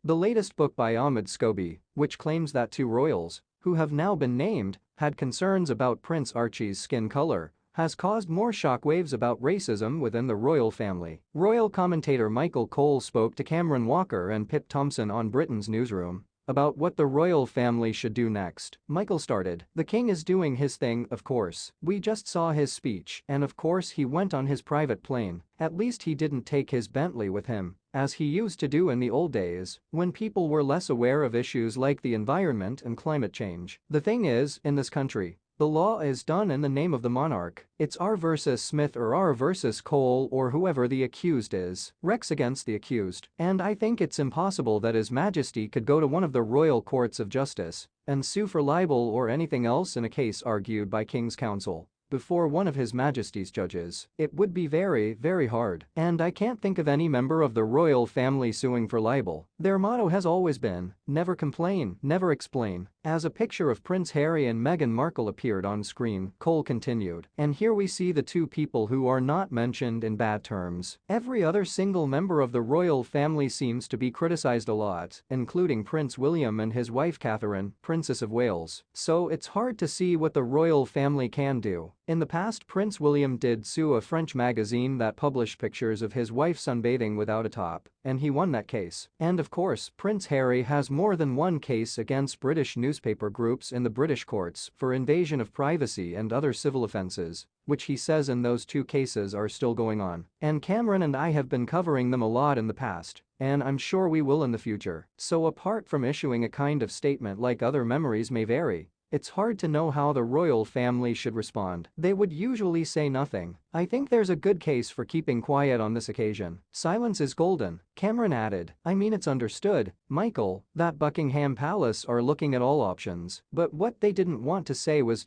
The latest book by Omid Scobie, which claims that two royals, who have now been named, had concerns about Prince Archie's skin color, has caused more shockwaves about racism within the royal family. Royal commentator Michael Cole spoke to Cameron Walker and Pip Tomson on Britain's Newsroom about what the royal family should do next. Michael started, "The king is doing his thing, of course. We just saw his speech, and of course he went on his private plane. At least he didn't take his Bentley with him, as he used to do in the old days, when people were less aware of issues like the environment and climate change. The thing is, in this country, the law is done in the name of the monarch. It's R versus Smith or R versus Cole or whoever the accused is. Rex against the accused. And I think it's impossible that His Majesty could go to one of the royal courts of justice and sue for libel or anything else in a case argued by King's Counsel before one of His Majesty's judges. It would be very, very hard. And I can't think of any member of the royal family suing for libel. Their motto has always been, never complain, never explain." As a picture of Prince Harry and Meghan Markle appeared on screen, Cole continued, "And here we see the two people who are not mentioned in bad terms. Every other single member of the royal family seems to be criticized a lot, including Prince William and his wife Catherine, Princess of Wales. So it's hard to see what the royal family can do." In the past, Prince William did sue a French magazine that published pictures of his wife sunbathing without a top, and he won that case. And of course, Prince Harry has more than one case against British newspaper groups in the British courts for invasion of privacy and other civil offences, which he says in those two cases are still going on. And Cameron and I have been covering them a lot in the past, and I'm sure we will in the future. So apart from issuing a kind of statement like other memories may vary, it's hard to know how the royal family should respond. They would usually say nothing. I think there's a good case for keeping quiet on this occasion. Silence is golden." Cameron added, "I mean, it's understood, Michael, that Buckingham Palace are looking at all options. But what they didn't want to say was,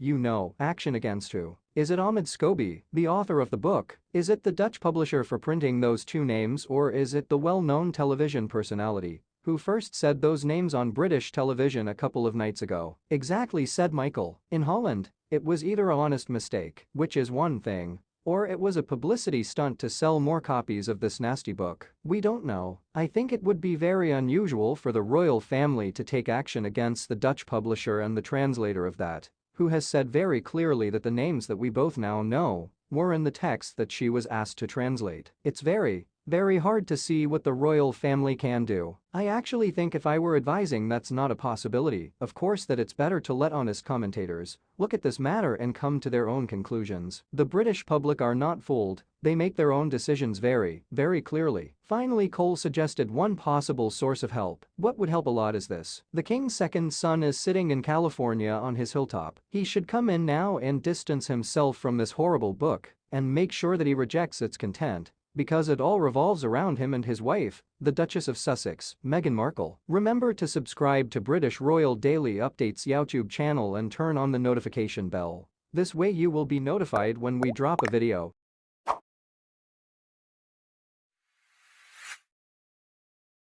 action against who? Is it Omid Scobie, the author of the book? Is it the Dutch publisher for printing those two names, or is it the well-known television personality who first said those names on British television a couple of nights ago?" "Exactly," said Michael. "In Holland, it was either an honest mistake, which is one thing, or it was a publicity stunt to sell more copies of this nasty book. We don't know. I think it would be very unusual for the royal family to take action against the Dutch publisher and the translator of that, who has said very clearly that the names that we both now know were in the text that she was asked to translate. It's very, very hard to see what the royal family can do. I actually think if I were advising that's not a possibility. Of course that it's better to let honest commentators look at this matter and come to their own conclusions. The British public are not fooled. They make their own decisions very, very clearly." Finally, Cole suggested one possible source of help. "What would help a lot is this. The king's second son is sitting in California on his hilltop. He should come in now and distance himself from this horrible book and make sure that he rejects its content, because it all revolves around him and his wife, the Duchess of Sussex, Meghan Markle." Remember to subscribe to British Royal Daily Updates YouTube channel and turn on the notification bell. This way you will be notified when we drop a video.